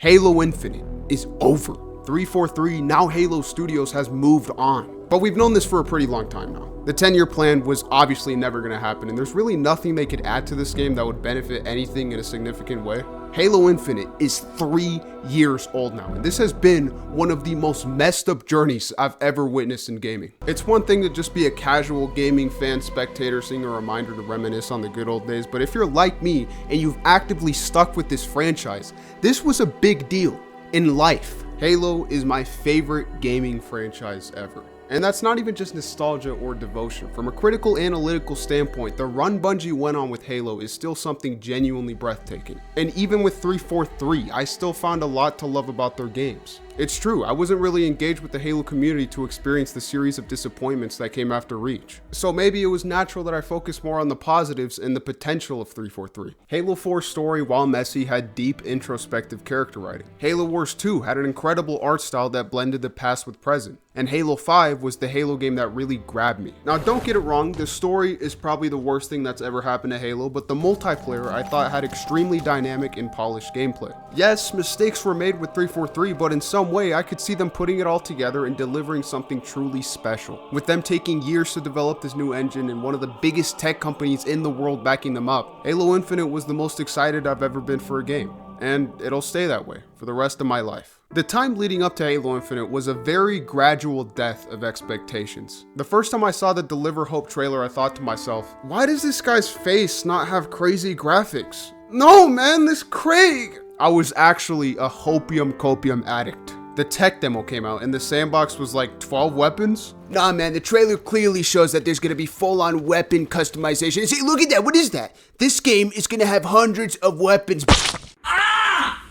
Halo Infinite is over. 343, now Halo Studios has moved on. But we've known this for a pretty long time now. The 10-year plan was obviously never going to happen, and there's really nothing they could add to this game that would benefit anything in a significant way. Halo Infinite is 3 years old now, and this has been one of the most messed up journeys I've ever witnessed in gaming. It's one thing to just be a casual gaming fan spectator seeing a reminder to reminisce on the good old days, but if you're like me and you've actively stuck with this franchise, this was a big deal in life. Halo is my favorite gaming franchise ever. And that's not even just nostalgia or devotion. From a critical analytical standpoint, the run Bungie went on with Halo is still something genuinely breathtaking. And even with 343, I still found a lot to love about their games. It's true, I wasn't really engaged with the Halo community to experience the series of disappointments that came after Reach. So maybe it was natural that I focused more on the positives and the potential of 343. Halo 4's story, while messy, had deep introspective character writing. Halo Wars 2 had an incredible art style that blended the past with present. And Halo 5 was the Halo game that really grabbed me. Now don't get it wrong, the story is probably the worst thing that's ever happened to Halo, but the multiplayer I thought had extremely dynamic and polished gameplay. Yes, mistakes were made with 343, but in some way I could see them putting it all together and delivering something truly special. With them taking years to develop this new engine and one of the biggest tech companies in the world backing them up, Halo Infinite was the most excited I've ever been for a game. And it'll stay that way for the rest of my life. The time leading up to Halo Infinite was a very gradual death of expectations. The first time I saw the Deliver Hope trailer, I thought to myself, why does this guy's face not have crazy graphics? No man, this Craig! I was actually a hopium copium addict. The tech demo came out and the sandbox was like 12 weapons. Nah man, the trailer clearly shows that there's gonna be full-on weapon customization. See, look at that, what is that? This game is gonna have hundreds of weapons.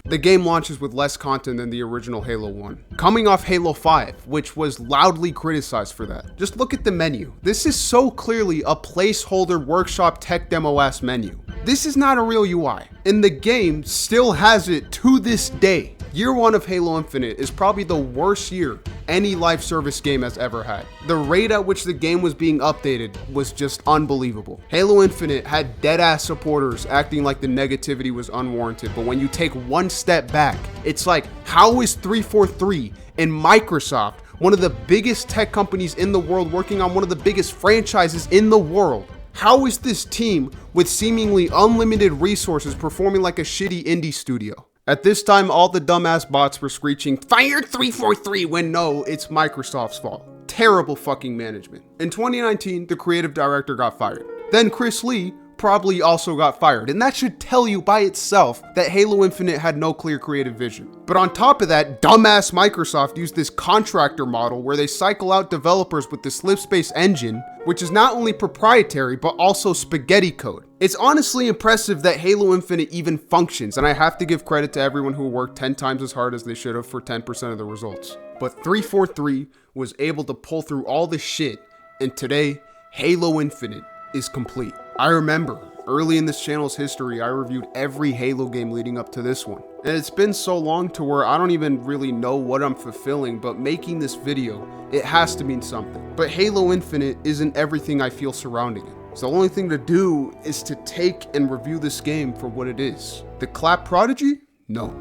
The game launches with less content than the original Halo 1. Coming off Halo 5, which was loudly criticized for that. Just look at the menu. This is so clearly a placeholder workshop tech demo-ass menu. This is not a real UI, and the game still has it to this day. Year 1 of Halo Infinite is probably the worst year any live service game has ever had. The rate at which the game was being updated was just unbelievable. Halo Infinite had dead-ass supporters acting like the negativity was unwarranted, but when you take one step back, it's like, how is 343 and Microsoft, one of the biggest tech companies in the world, working on one of the biggest franchises in the world, how is this team with seemingly unlimited resources performing like a shitty indie studio? At this time, all the dumbass bots were screeching, "Fire 343," when no, it's Microsoft's fault. Terrible fucking management. In 2019, the creative director got fired. Then Chris Lee probably also got fired, and that should tell you by itself that Halo Infinite had no clear creative vision. But on top of that, dumbass Microsoft used this contractor model where they cycle out developers with the Slipspace engine, which is not only proprietary, but also spaghetti code. It's honestly impressive that Halo Infinite even functions, and I have to give credit to everyone who worked 10 times as hard as they should have for 10% of the results. But 343 was able to pull through all this shit, and today, Halo Infinite is complete. I remember, early in this channel's history, I reviewed every Halo game leading up to this one. And it's been so long to where I don't even really know what I'm fulfilling, but making this video, it has to mean something. But Halo Infinite isn't everything I feel surrounding it. So the only thing to do is to take and review this game for what it is. The clap Prodigy? No.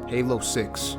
Halo 6.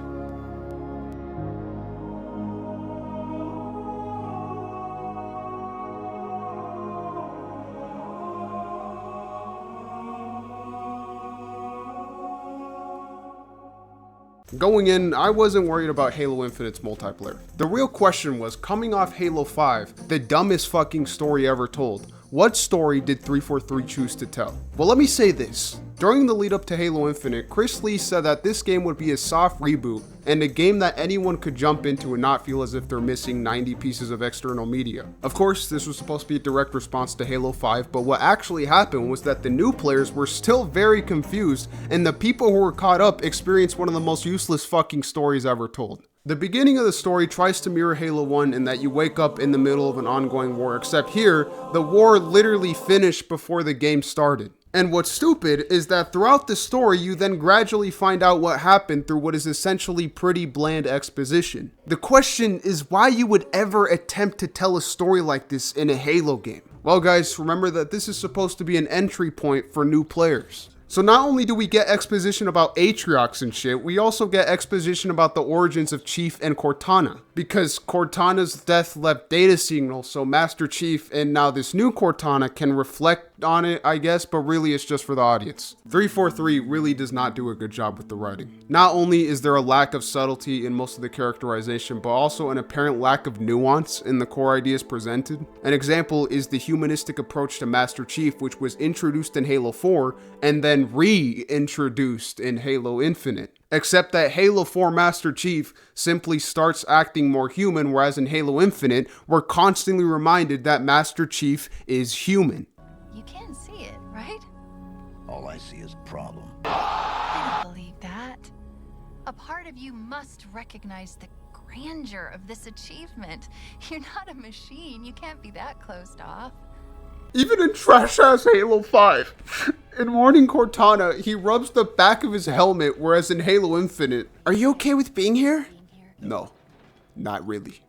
Going in, I wasn't worried about Halo Infinite's multiplayer. The real question was, coming off Halo 5, the dumbest fucking story ever told, what story did 343 choose to tell? Well, let me say this. During the lead up to Halo Infinite, Chris Lee said that this game would be a soft reboot and a game that anyone could jump into and not feel as if they're missing 90 pieces of external media. Of course, this was supposed to be a direct response to Halo 5, but what actually happened was that the new players were still very confused, and the people who were caught up experienced one of the most useless fucking stories ever told. The beginning of the story tries to mirror Halo 1 in that you wake up in the middle of an ongoing war, except here, the war literally finished before the game started. And what's stupid is that throughout the story, you then gradually find out what happened through what is essentially pretty bland exposition. The question is why you would ever attempt to tell a story like this in a Halo game. Well guys, remember that this is supposed to be an entry point for new players. So not only do we get exposition about Atriox and shit, we also get exposition about the origins of Chief and Cortana. Because Cortana's death left data signals, so Master Chief and now this new Cortana can reflect on it, I guess, but really it's just for the audience. 343 really does not do a good job with the writing. Not only is there a lack of subtlety in most of the characterization, but also an apparent lack of nuance in the core ideas presented. An example is the humanistic approach to Master Chief, which was introduced in Halo 4 and then reintroduced in Halo Infinite. Except that Halo 4 Master Chief simply starts acting more human, whereas in Halo Infinite, we're constantly reminded that Master Chief is human. You can see it, right? All I see is problem. I don't believe that. A part of you must recognize the grandeur of this achievement. You're not a machine. You can't be that closed off. Even in trash-ass Halo 5, in Warning Cortana, he rubs the back of his helmet, whereas in Halo Infinite, Are you okay with being here? no, not really.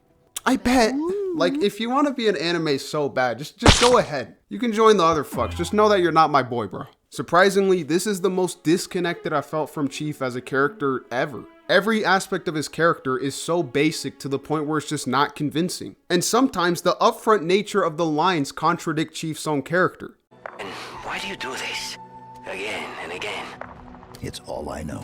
I bet. Like, if you want to be an anime so bad, just go ahead. You can join the other fucks. Just know that you're not my boy, bro. Surprisingly, this is the most disconnected I felt from Chief as a character ever. Every aspect of his character is so basic to the point where it's just not convincing. And sometimes the upfront nature of the lines contradict Chief's own character. And why do you do this? Again and again. It's all I know.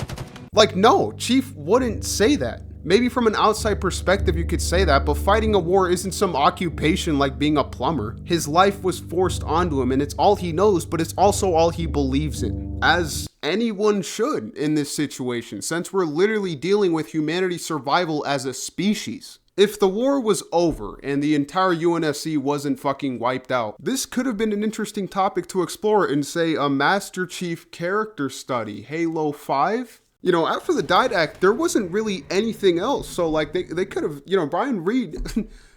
Like, no, Chief wouldn't say that. Maybe from an outside perspective you could say that, but fighting a war isn't some occupation like being a plumber. His life was forced onto him and it's all he knows, but it's also all he believes in. As anyone should in this situation, since we're literally dealing with humanity's survival as a species. If the war was over and the entire UNSC wasn't fucking wiped out, this could have been an interesting topic to explore in, say, a Master Chief character study, Halo 5? You know, after the Didact, there wasn't really anything else. So, like, they could have, you know, Brian Reed,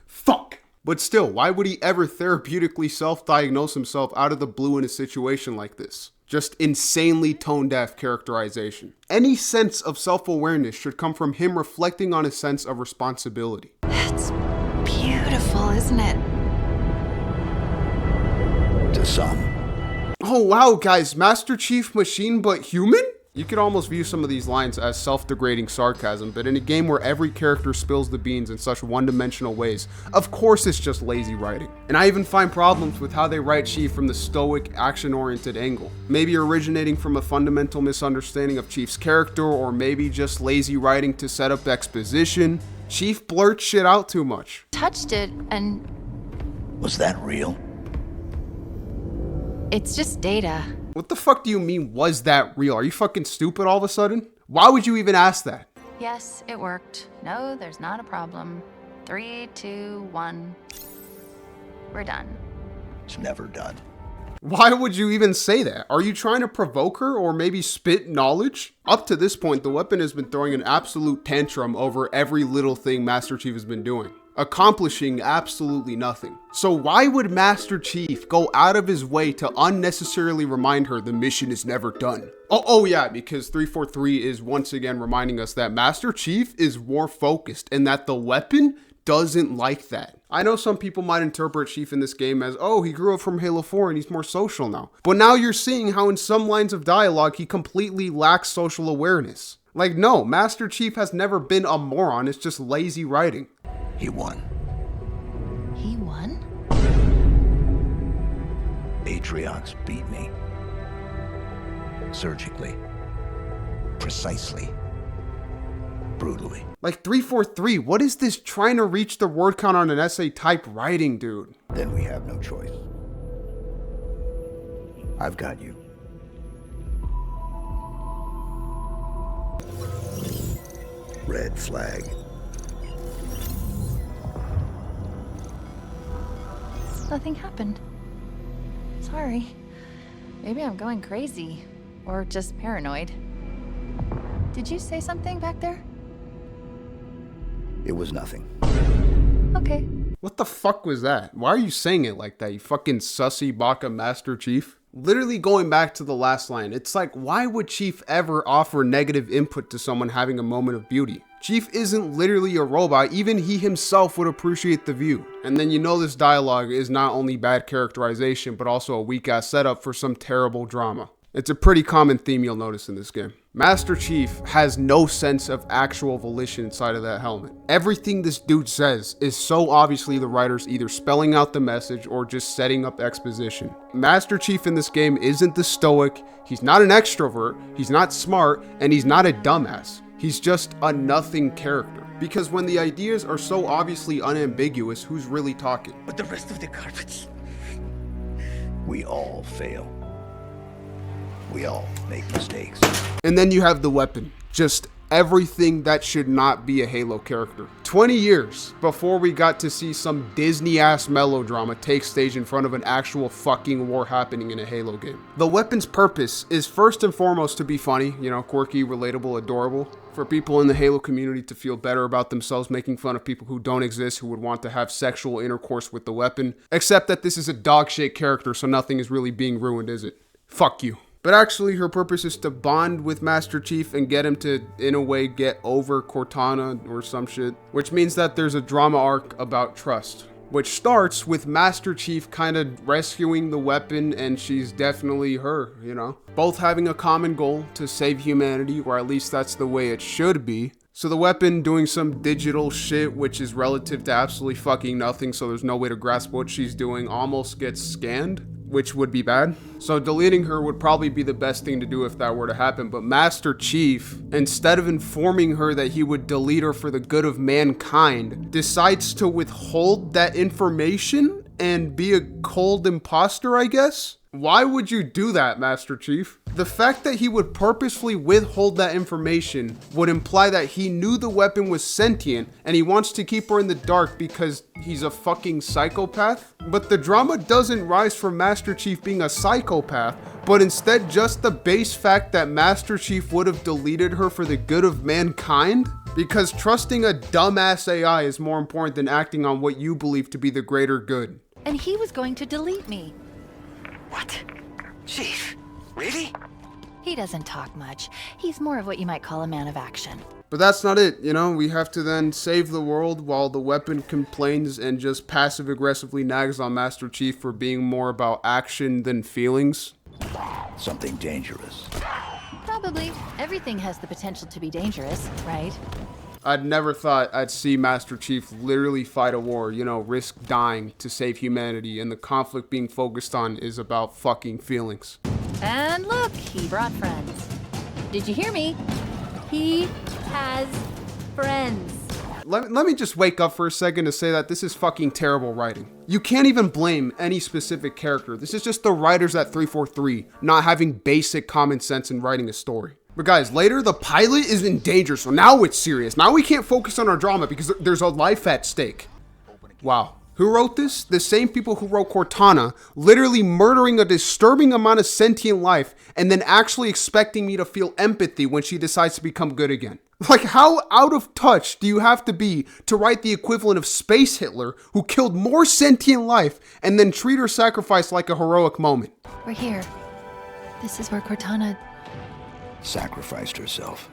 fuck. But still, why would he ever therapeutically self-diagnose himself out of the blue in a situation like this? Just insanely tone-deaf characterization. Any sense of self-awareness should come from him reflecting on a sense of responsibility. It's beautiful, isn't it? To some. Oh wow, guys, Master Chief machine but human? You could almost view some of these lines as self-degrading sarcasm, but in a game where every character spills the beans in such one-dimensional ways, of course it's just lazy writing. And I even find problems with how they write Chief from the stoic, action-oriented angle. Maybe originating from a fundamental misunderstanding of Chief's character, or maybe just lazy writing to set up exposition. Chief blurts shit out too much. Touched it, and Was that real? it's just data. What the fuck do you mean, was that real? Are you fucking stupid all of a sudden? Why would you even ask that? Yes, it worked. No, there's not a problem. 3, 2, 1. We're done. It's never done. Why would you even say that? Are you trying to provoke her or maybe spit knowledge? Up to this point, the weapon has been throwing an absolute tantrum over every little thing Master Chief has been doing, accomplishing absolutely nothing. So why would Master Chief go out of his way to unnecessarily remind her the mission is never done? Oh yeah, because 343 is once again reminding us that Master Chief is war focused and that the weapon doesn't like that. I know some people might interpret Chief in this game as, oh, he grew up from Halo 4 and he's more social now. But now you're seeing how in some lines of dialogue he completely lacks social awareness. Like, no, Master Chief has never been a moron, it's just lazy writing. He won. He won? Atriox beat me. Surgically. Precisely. Brutally. Like 343, what is this trying to reach the word count on an essay type writing, dude? Then we have no choice. I've got you. Red flag. Nothing happened. Sorry. Maybe I'm going crazy. Or just paranoid. Did you say something back there? It was nothing. Okay. What the fuck was that? Why are you saying it like that, you fucking sussy baka Master Chief? Literally going back to the last line, it's like, why would Chief ever offer negative input to someone having a moment of beauty? Chief isn't literally a robot, even he himself would appreciate the view. And then you know this dialogue is not only bad characterization, but also a weak ass setup for some terrible drama. It's a pretty common theme you'll notice in this game. Master Chief has no sense of actual volition inside of that helmet. Everything this dude says is so obviously the writers either spelling out the message or just setting up exposition. Master Chief in this game isn't the stoic, he's not an extrovert, he's not smart, and he's not a dumbass. He's just a nothing character. Because when the ideas are so obviously unambiguous, who's really talking? But the rest of the carpets. We all fail. We all make mistakes. And then you have the weapon. Just everything that should not be a Halo character. 20 years before we got to see some Disney-ass melodrama take stage in front of an actual fucking war happening in a Halo game. The weapon's purpose is first and foremost to be funny, you know, quirky, relatable, adorable. For people in the Halo community to feel better about themselves, making fun of people who don't exist, who would want to have sexual intercourse with the weapon. Except that this is a dog-shit character, so nothing is really being ruined, is it? Fuck you. But actually, her purpose is to bond with Master Chief and get him to, in a way, get over Cortana or some shit. Which means that there's a drama arc about trust. Which starts with Master Chief kind of rescuing the weapon, and she's definitely her, you know? Both having a common goal to save humanity, or at least that's the way it should be. So the weapon doing some digital shit, which is relative to absolutely fucking nothing, so there's no way to grasp what she's doing, almost gets scanned, which would be bad. So deleting her would probably be the best thing to do if that were to happen. But Master Chief, instead of informing her that he would delete her for the good of mankind, decides to withhold that information and be a cold imposter, I guess? Why would you do that, Master Chief? The fact that he would purposefully withhold that information would imply that he knew the weapon was sentient and he wants to keep her in the dark because he's a fucking psychopath. But the drama doesn't rise from Master Chief being a psychopath, but instead just the base fact that Master Chief would have deleted her for the good of mankind. Because trusting a dumbass AI is more important than acting on what you believe to be the greater good. And he was going to delete me. What? Chief? Really? He doesn't talk much. He's more of what you might call a man of action. But that's not it, you know? We have to then save the world while the weapon complains and just passive-aggressively nags on Master Chief for being more about action than feelings. Something dangerous. Probably. Everything has the potential to be dangerous, right? I'd never thought I'd see Master Chief literally fight a war, you know, risk dying to save humanity, and the conflict being focused on is about fucking feelings. And look, he brought friends. Did you hear me? He has friends. Let me just wake up for a second to say that this is fucking terrible writing. You can't even blame any specific character. This is just the writers at 343 not having basic common sense in writing a story. But guys, later the pilot is in danger, so now it's serious. Now we can't focus on our drama because there's a life at stake. Wow. Who wrote this? The same people who wrote Cortana, literally murdering a disturbing amount of sentient life and then actually expecting me to feel empathy when she decides to become good again. Like, how out of touch do you have to be to write the equivalent of Space Hitler, who killed more sentient life and then treat her sacrifice like a heroic moment? We're here. This is where Cortana... Sacrificed herself.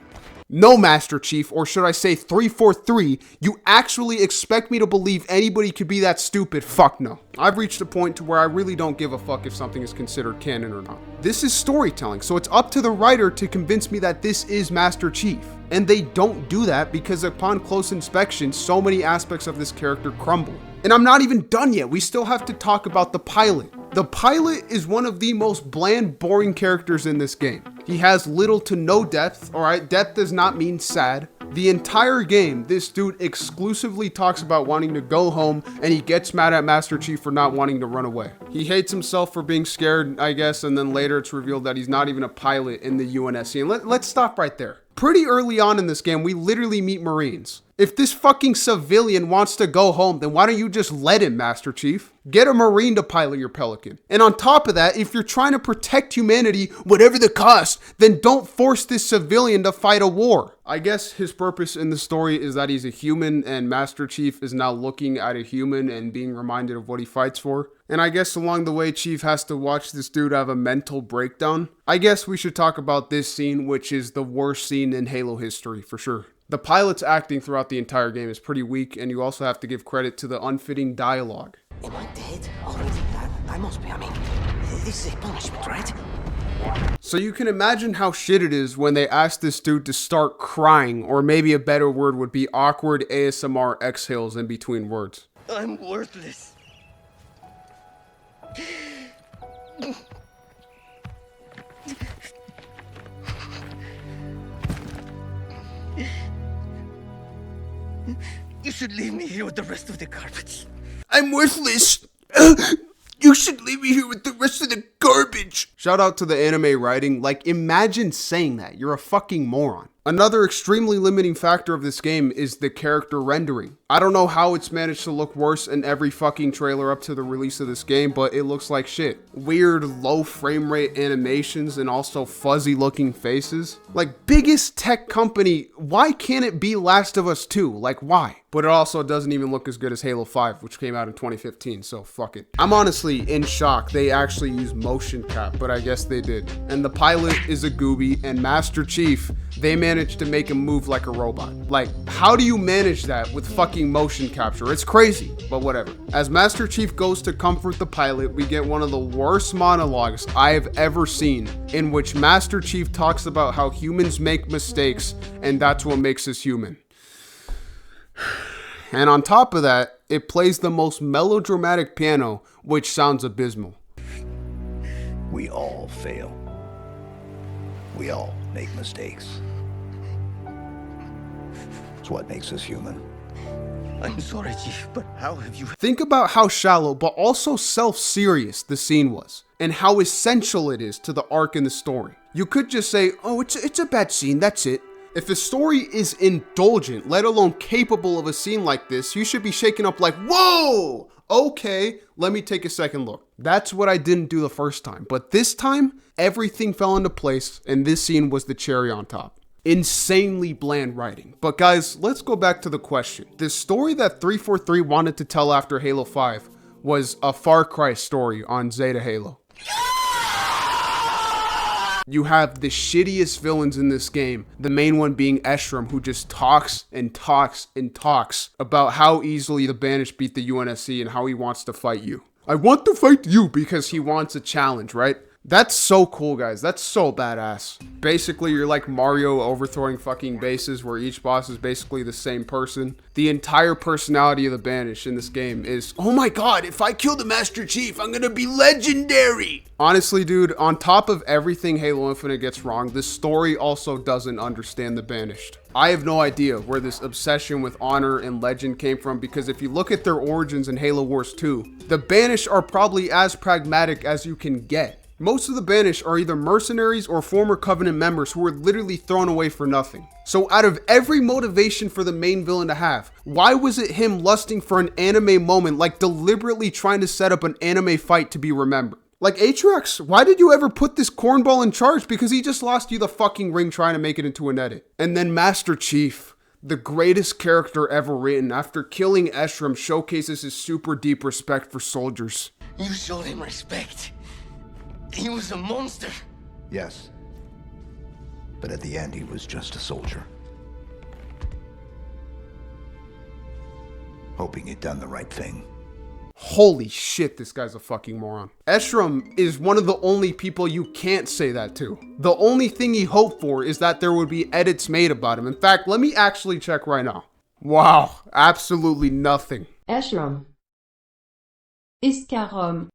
No, Master Chief, or should I say 343, you actually expect me to believe anybody could be that stupid? Fuck no. I've reached a point to where I really don't give a fuck if something is considered canon or not. This is storytelling, so it's up to the writer to convince me that this is Master Chief. And they don't do that because upon close inspection, so many aspects of this character crumble. And I'm not even done yet. We still have to talk about the pilot. The pilot is one of the most bland, boring characters in this game. He has little to no depth, alright? Depth does not mean sad. The entire game, this dude exclusively talks about wanting to go home, and he gets mad at Master Chief for not wanting to run away. He hates himself for being scared, I guess, and then later it's revealed that he's not even a pilot in the UNSC. And let's stop right there. Pretty early on in this game, we literally meet Marines. If this fucking civilian wants to go home, then why don't you just let him, Master Chief? Get a Marine to pilot your Pelican. And on top of that, if you're trying to protect humanity, whatever the cost, then don't force this civilian to fight a war. I guess his purpose in the story is that he's a human, and Master Chief is now looking at a human and being reminded of what he fights for. And I guess along the way, Chief has to watch this dude have a mental breakdown. I guess we should talk about this scene, which is the worst scene in Halo history, for sure. The pilot's acting throughout the entire game is pretty weak, and you also have to give credit to the unfitting dialogue. Am I dead already? I must be. I mean, this is a punishment, right? So you can imagine how shit it is when they ask this dude to start crying, or maybe a better word would be awkward ASMR exhales in between words. I'm worthless. You should leave me here with the rest of the garbage. I'm worthless. You should leave me here with the rest of the garbage. Shout out to the anime writing. Like, imagine saying that. You're a fucking moron. Another extremely limiting factor of this game is the character rendering. I don't know how it's managed to look worse in every fucking trailer up to the release of this game, but it looks like shit. Weird low frame rate animations and also fuzzy looking faces. Like, biggest tech company, why can't it be Last of Us 2? Like, why? But it also doesn't even look as good as Halo 5, which came out in 2015, so fuck it. I'm honestly in shock they actually used motion cap, but I guess they did. And the pilot is a gooby, and Master Chief, they managed to make him move like a robot. Like, how do you manage that with fucking motion capture? It's crazy, but whatever. As Master Chief goes to comfort the pilot, we get one of the worst monologues I have ever seen, in which Master Chief talks about how humans make mistakes, and that's what makes us human. And on top of that, it plays the most melodramatic piano, which sounds abysmal. We all fail. We all make mistakes. It's what makes us human. I'm sorry, Chief, but how have you... Think about how shallow but also self-serious the scene was, and how essential it is to the arc in the story. You could just say, oh, it's a bad scene, that's it. If a story is indulgent, let alone capable of a scene like this, you should be shaken up like, whoa! Okay, let me take a second look. That's what I didn't do the first time, but this time, everything fell into place, and this scene was the cherry on top. Insanely bland writing. But guys, let's go back to the question. The story that 343 wanted to tell after Halo 5 was a Far Cry story on Zeta Halo. You have the shittiest villains in this game, the main one being Eshram, who just talks and talks and talks about how easily the Banished beat the UNSC and how he wants to fight you. I want to fight you because he wants a challenge, right? That's so cool, guys. That's so badass. Basically, you're like Mario overthrowing fucking bases where each boss is basically the same person. The entire personality of the Banished in this game is, Oh my god, if I kill the Master Chief, I'm gonna be legendary. honestly, dude, on top of everything Halo Infinite gets wrong, this story also doesn't understand the Banished. I have no idea where this obsession with honor and legend came from, because if you look at their origins in Halo Wars 2, the Banished are probably as pragmatic as you can get. Most of the Banished are either mercenaries or former Covenant members who were literally thrown away for nothing. So out of every motivation for the main villain to have, why was it him lusting for an anime moment, like deliberately trying to set up an anime fight to be remembered? Like, Atriox, why did you ever put this cornball in charge? Because he just lost you the fucking ring trying to make it into an edit. And then Master Chief, the greatest character ever written, after killing Eshram, showcases his super deep respect for soldiers. You showed him respect. He was a monster. Yes. But at the end, he was just a soldier. Hoping he'd done the right thing. Holy shit, this guy's a fucking moron. Eshram is one of the only people you can't say that to. The only thing he hoped for is that there would be edits made about him. In fact, let me actually check right now. Wow, absolutely nothing. Eshram. Iskarom.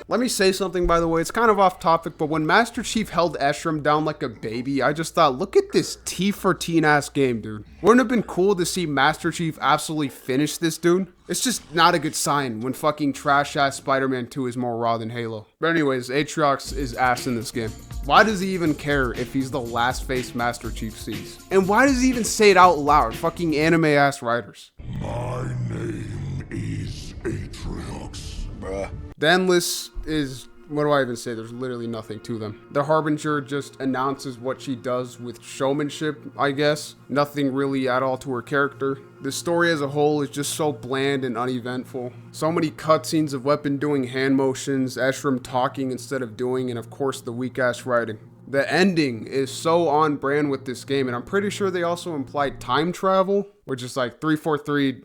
Let me say something, by the way. It's kind of off topic, but when Master Chief held Eshram down like a baby, I just thought, look at this T for teen ass game, dude. Wouldn't it have been cool to see Master Chief absolutely finish this dude? It's just not a good sign when fucking trash ass Spider-Man 2 is more raw than Halo. But anyways, Atriox is ass in this game. Why does he even care if he's the last face Master Chief sees? And why does he even say it out loud? Fucking anime ass writers. My name is Atriox. Bruh. The Endless is, what do I even say? There's literally nothing to them. The Harbinger just announces what she does with showmanship, I guess. Nothing really at all to her character. The story as a whole is just so bland and uneventful. So many cutscenes of Weapon doing hand motions, Eshram talking instead of doing, and of course the weak ass writing. The ending is so on brand with this game, and I'm pretty sure they also implied time travel, which is like 343.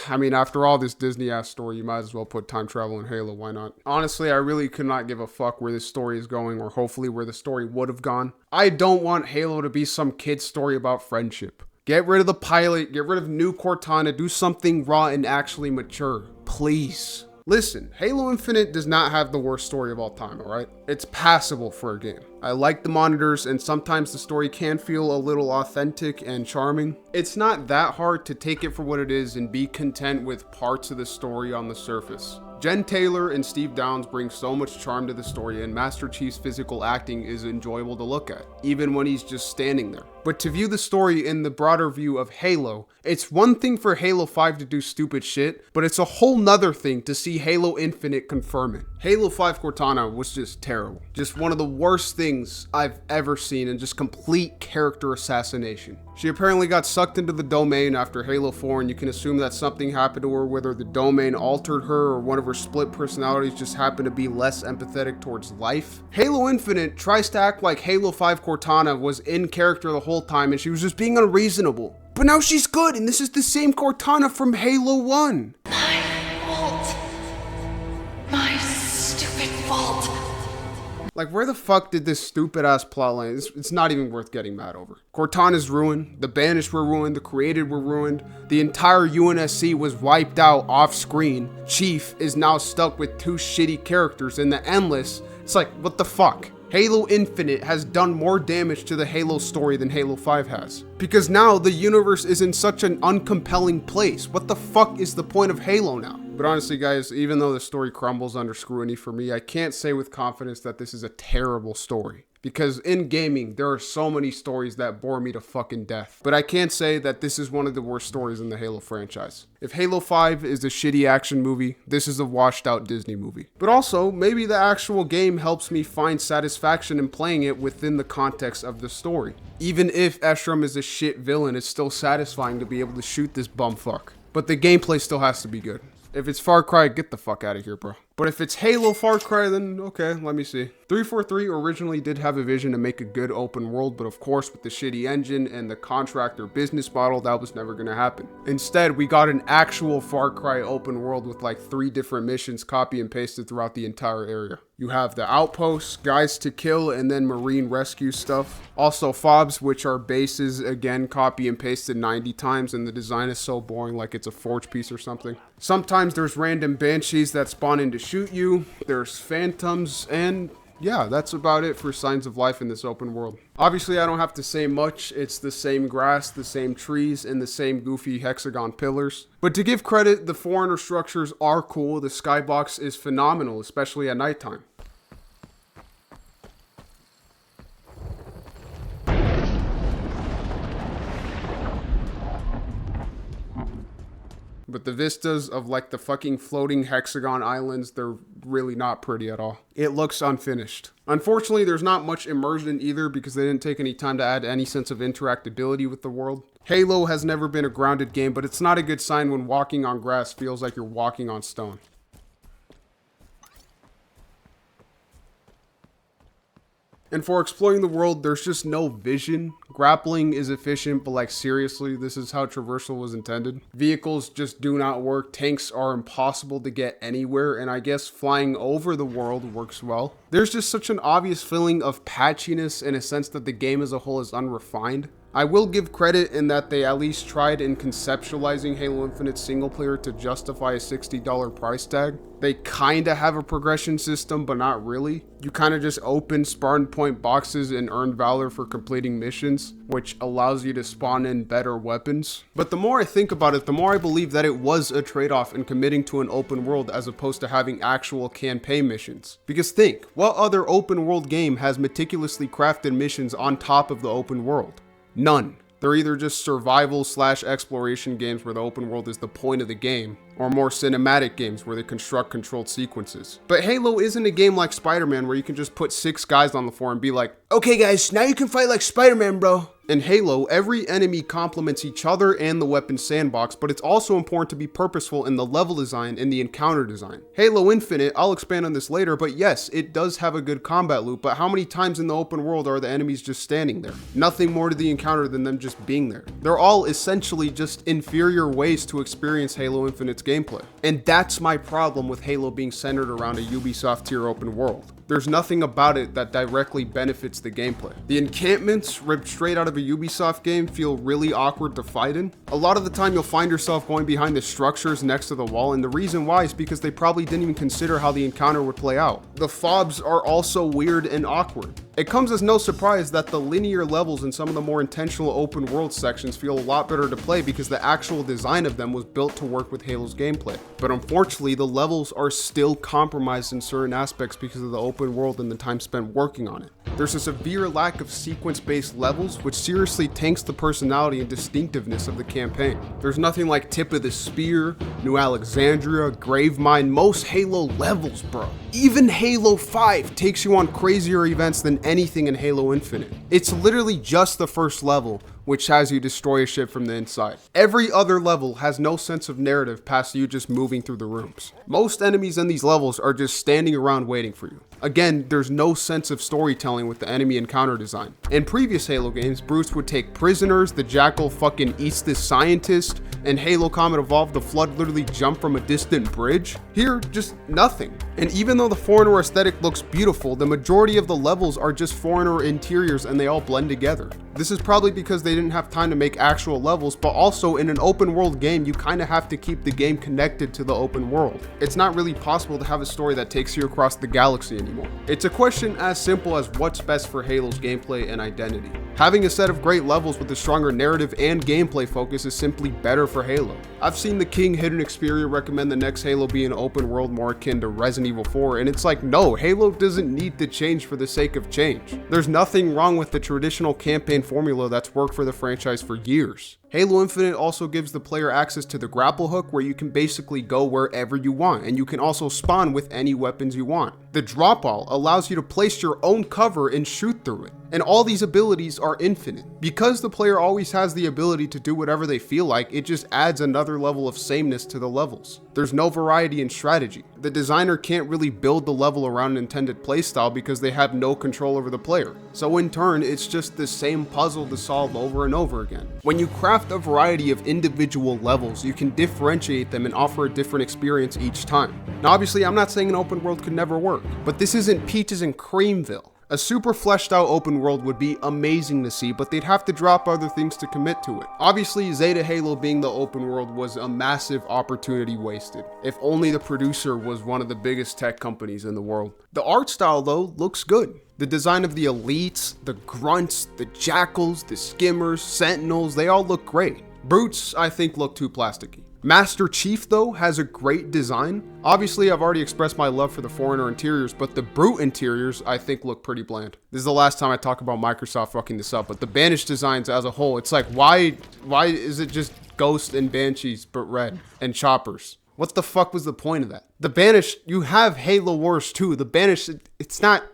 I mean, after all this Disney-ass story, you might as well put time travel in Halo, why not? Honestly, I really could not give a fuck where this story is going, or hopefully where the story would have gone. I don't want Halo to be some kid's story about friendship. Get rid of the pilot, get rid of new Cortana, do something raw and actually mature. Please. Listen, Halo Infinite does not have the worst story of all time, alright? It's passable for a game. I like the monitors, and sometimes the story can feel a little authentic and charming. It's not that hard to take it for what it is and be content with parts of the story on the surface. Jen Taylor and Steve Downes bring so much charm to the story, and Master Chief's physical acting is enjoyable to look at, even when he's just standing there. But to view the story in the broader view of Halo, it's one thing for Halo 5 to do stupid shit, but it's a whole nother thing to see Halo Infinite confirm it. Halo 5 Cortana was just terrible. Just one of the worst things I've ever seen, and just complete character assassination. She apparently got sucked into the domain after Halo 4, and you can assume that something happened to her, whether the domain altered her or one of her split personalities just happened to be less empathetic towards life. Halo Infinite tries to act like Halo 5 Cortana was in character the whole time and she was just being unreasonable. But now she's good, and this is the same Cortana from Halo 1. My fault. My stupid fault. Like, where the fuck did this stupid ass plotline? It's not even worth getting mad over. Cortana's ruined, the Banished were ruined, the Created were ruined, the entire UNSC was wiped out off screen. Chief is now stuck with two shitty characters, and the Endless, it's like, what the fuck? Halo Infinite has done more damage to the Halo story than Halo 5 has. Because now the universe is in such an uncompelling place. What the fuck is the point of Halo now? But honestly guys, even though the story crumbles under scrutiny for me, I can't say with confidence that this is a terrible story. Because in gaming, there are so many stories that bore me to fucking death. But I can't say that this is one of the worst stories in the Halo franchise. If Halo 5 is a shitty action movie, this is a washed out Disney movie. But also, maybe the actual game helps me find satisfaction in playing it within the context of the story. Even if Eshram is a shit villain, it's still satisfying to be able to shoot this bumfuck. But the gameplay still has to be good. If it's Far Cry, get the fuck out of here, bro. But if it's Halo Far Cry, then okay, let me see. 343 originally did have a vision to make a good open world, but of course with the shitty engine and the contractor business model, that was never gonna happen. Instead, we got an actual Far Cry open world with like 3 different missions copy and pasted throughout the entire area. You have the outposts, guys to kill, and then marine rescue stuff. Also FOBs, which are bases, again copy and pasted 90 times, and the design is so boring like it's a forge piece or something. Sometimes there's random banshees that spawn in to shoot you, there's phantoms, and yeah, that's about it for signs of life in this open world. Obviously, I don't have to say much. It's the same grass, the same trees, and the same goofy hexagon pillars. But to give credit, the Foreigner structures are cool. The skybox is phenomenal, especially at nighttime. But the vistas of like the fucking floating hexagon islands, they're really not pretty at all. It looks unfinished. Unfortunately, there's not much immersion either because they didn't take any time to add any sense of interactability with the world. Halo has never been a grounded game, but it's not a good sign when walking on grass feels like you're walking on stone. And for exploring the world, there's just no vision. Grappling is efficient, but like seriously, this is how traversal was intended. Vehicles just do not work. Tanks are impossible to get anywhere, and I guess flying over the world works well. There's just such an obvious feeling of patchiness in a sense that the game as a whole is unrefined. I will give credit in that they at least tried in conceptualizing Halo Infinite single player to justify a $60 price tag. They kinda have a progression system, but not really. You kinda just open spawn point boxes and earn valor for completing missions, which allows you to spawn in better weapons. But the more I think about it, the more I believe that it was a trade-off in committing to an open world as opposed to having actual campaign missions. Because think, what other open world game has meticulously crafted missions on top of the open world? None. They're either just survival / exploration games where the open world is the point of the game, or more cinematic games where they construct controlled sequences. But Halo isn't a game like Spider-Man where you can just put 6 guys on the floor and be like, Okay guys, now you can fight like Spider-Man, bro. in Halo, every enemy complements each other and the weapon sandbox, but it's also important to be purposeful in the level design and the encounter design. Halo Infinite, I'll expand on this later, but yes, it does have a good combat loop, but how many times in the open world are the enemies just standing there? Nothing more to the encounter than them just being there. They're all essentially just inferior ways to experience Halo Infinite's gameplay. And that's my problem with Halo being centered around a Ubisoft tier open world. There's nothing about it that directly benefits the gameplay. The encampments, ripped straight out of a Ubisoft game, feel really awkward to fight in. A lot of the time you'll find yourself going behind the structures next to the wall, and the reason why is because they probably didn't even consider how the encounter would play out. The fobs are also weird and awkward. It comes as no surprise that the linear levels in some of the more intentional open world sections feel a lot better to play because the actual design of them was built to work with Halo's gameplay. But unfortunately, the levels are still compromised in certain aspects because of the open world and the time spent working on it. There's a severe lack of sequence-based levels, which seriously tanks the personality and distinctiveness of the campaign. There's nothing like Tip of the Spear, New Alexandria, Gravemind, most Halo levels, bro. Even Halo 5 takes you on crazier events than anything in Halo Infinite. It's literally just the first level, which has you destroy a ship from the inside. Every other level has no sense of narrative past you just moving through the rooms. Most enemies in these levels are just standing around waiting for you. Again, there's no sense of storytelling with the enemy encounter design. In previous Halo games, Brutes would take prisoners, the Jackal fucking eats this scientist, and Halo Combat Evolved, the Flood literally jumped from a distant bridge. Here, just nothing. And even though the Foreigner aesthetic looks beautiful, the majority of the levels are just Foreigner interiors and they all blend together. This is probably because they didn't have time to make actual levels, but also in an open world game, you kind of have to keep the game connected to the open world. It's not really possible to have a story that takes you across the galaxy anymore. It's a question as simple as what's best for Halo's gameplay and identity. Having a set of great levels with a stronger narrative and gameplay focus is simply better for Halo. I've seen the King Hidden Xperia recommend the next Halo be an open world more akin to Resident Evil 4, and it's like, no, Halo doesn't need to change for the sake of change. There's nothing wrong with the traditional campaign formula that's worked for the franchise for years. Halo Infinite also gives the player access to the grapple hook, where you can basically go wherever you want, and you can also spawn with any weapons you want. The drop ball allows you to place your own cover and shoot through it, and all these abilities are infinite. Because the player always has the ability to do whatever they feel like, it just adds another level of sameness to the levels. There's no variety in strategy. The designer can't really build the level around an intended playstyle because they have no control over the player. So in turn, it's just the same puzzle to solve over and over again. When you craft a variety of individual levels, you can differentiate them and offer a different experience each time. Now obviously, I'm not saying an open world could never work, but this isn't Peaches and Creamville. A super fleshed out open world would be amazing to see, but they'd have to drop other things to commit to it. Obviously, Zeta Halo being the open world was a massive opportunity wasted. If only the producer was one of the biggest tech companies in the world. The art style though looks good. The design of the elites, the grunts, the jackals, the skimmers, sentinels, they all look great. Brutes, I think, look too plasticky. Master Chief though has a great design. Obviously, I've already expressed my love for the Foreigner interiors, but the Brute interiors I think look pretty bland. This is the last time I talk about Microsoft fucking this up, but the Banished designs as a whole, it's like, why is it just Ghost and Banshees but red and choppers? What the fuck was the point of that? The Banished, you have Halo Wars 2. The Banished, it's not,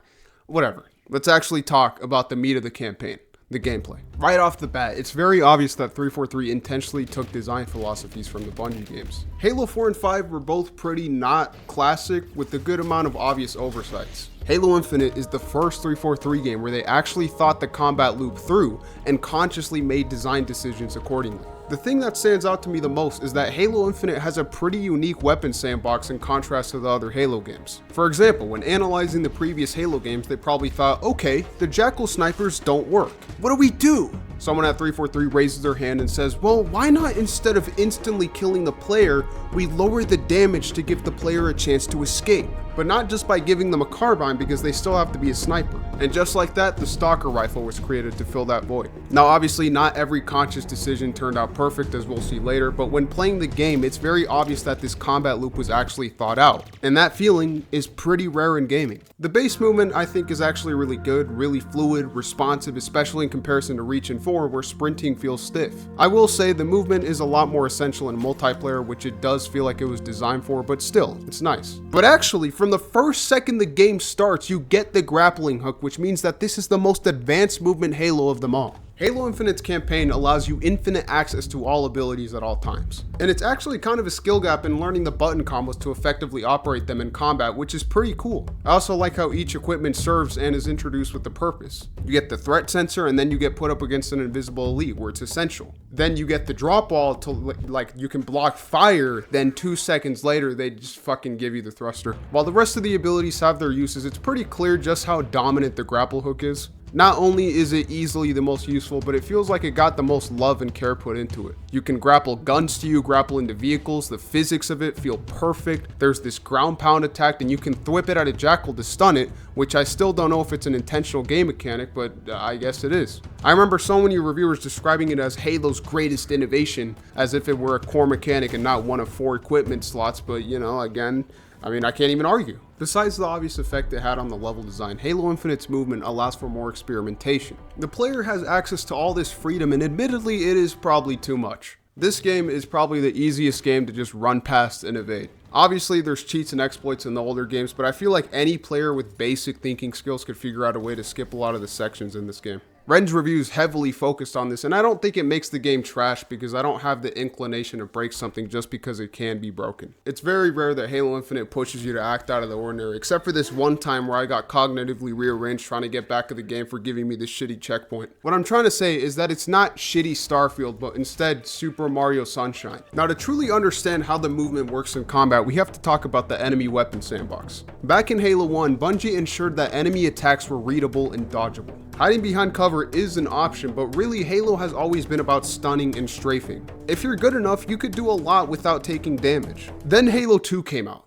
whatever. Let's actually talk about the meat of the campaign. The gameplay. Right off the bat, it's very obvious that 343 intentionally took design philosophies from the Bungie games. Halo 4 and 5 were both pretty not classic, with a good amount of obvious oversights. Halo Infinite is the first 343 game where they actually thought the combat loop through and consciously made design decisions accordingly. The thing that stands out to me the most is that Halo Infinite has a pretty unique weapon sandbox in contrast to the other Halo games. For example, when analyzing the previous Halo games, they probably thought, okay, the Jackal snipers don't work. What do we do? Someone at 343 raises their hand and says, well, why not, instead of instantly killing the player, we lower the damage to give the player a chance to escape? But not just by giving them a carbine, because they still have to be a sniper. And just like that, the Stalker rifle was created to fill that void. Now obviously not every conscious decision turned out perfect, as we'll see later, but when playing the game, it's very obvious that this combat loop was actually thought out. And that feeling is pretty rare in gaming. The base movement I think is actually really good, really fluid, responsive, especially in comparison to Reach and 4 where sprinting feels stiff. I will say the movement is a lot more essential in multiplayer, which it does feel like it was designed for, but still, it's nice. But actually, from the first second the game starts, you get the grappling hook, which means that this is the most advanced movement Halo of them all. Halo Infinite's campaign allows you infinite access to all abilities at all times. And it's actually kind of a skill gap in learning the button combos to effectively operate them in combat, which is pretty cool. I also like how each equipment serves and is introduced with a purpose. You get the threat sensor, and then you get put up against an invisible elite where it's essential. Then you get the drop ball to, like, you can block fire, then 2 seconds later they just fucking give you the thruster. While the rest of the abilities have their uses, it's pretty clear just how dominant the grapple hook is. Not only is it easily the most useful, but it feels like it got the most love and care put into it. You can grapple guns to you, grapple into vehicles, the physics of it feel perfect. There's this ground pound attack, and you can thwip it at a jackal to stun it, which I still don't know if it's an intentional game mechanic, but I guess it is. I remember so many reviewers describing it as Halo's greatest innovation, as if it were a core mechanic and not one of 4 equipment slots, but you know, again, I mean, I can't even argue. Besides the obvious effect it had on the level design, Halo Infinite's movement allows for more experimentation. The player has access to all this freedom, and admittedly, it is probably too much. This game is probably the easiest game to just run past and evade. Obviously, there's cheats and exploits in the older games, but I feel like any player with basic thinking skills could figure out a way to skip a lot of the sections in this game. Ren's reviews heavily focused on this, and I don't think it makes the game trash because I don't have the inclination to break something just because it can be broken. It's very rare that Halo Infinite pushes you to act out of the ordinary, except for this one time where I got cognitively rearranged trying to get back at the game for giving me this shitty checkpoint. What I'm trying to say is that it's not shitty Starfield, but instead Super Mario Sunshine. Now, to truly understand how the movement works in combat, we have to talk about the enemy weapon sandbox. Back in Halo 1, Bungie ensured that enemy attacks were readable and dodgeable. Hiding behind cover is an option, but really Halo has always been about stunning and strafing. If you're good enough, you could do a lot without taking damage. Then Halo 2 came out.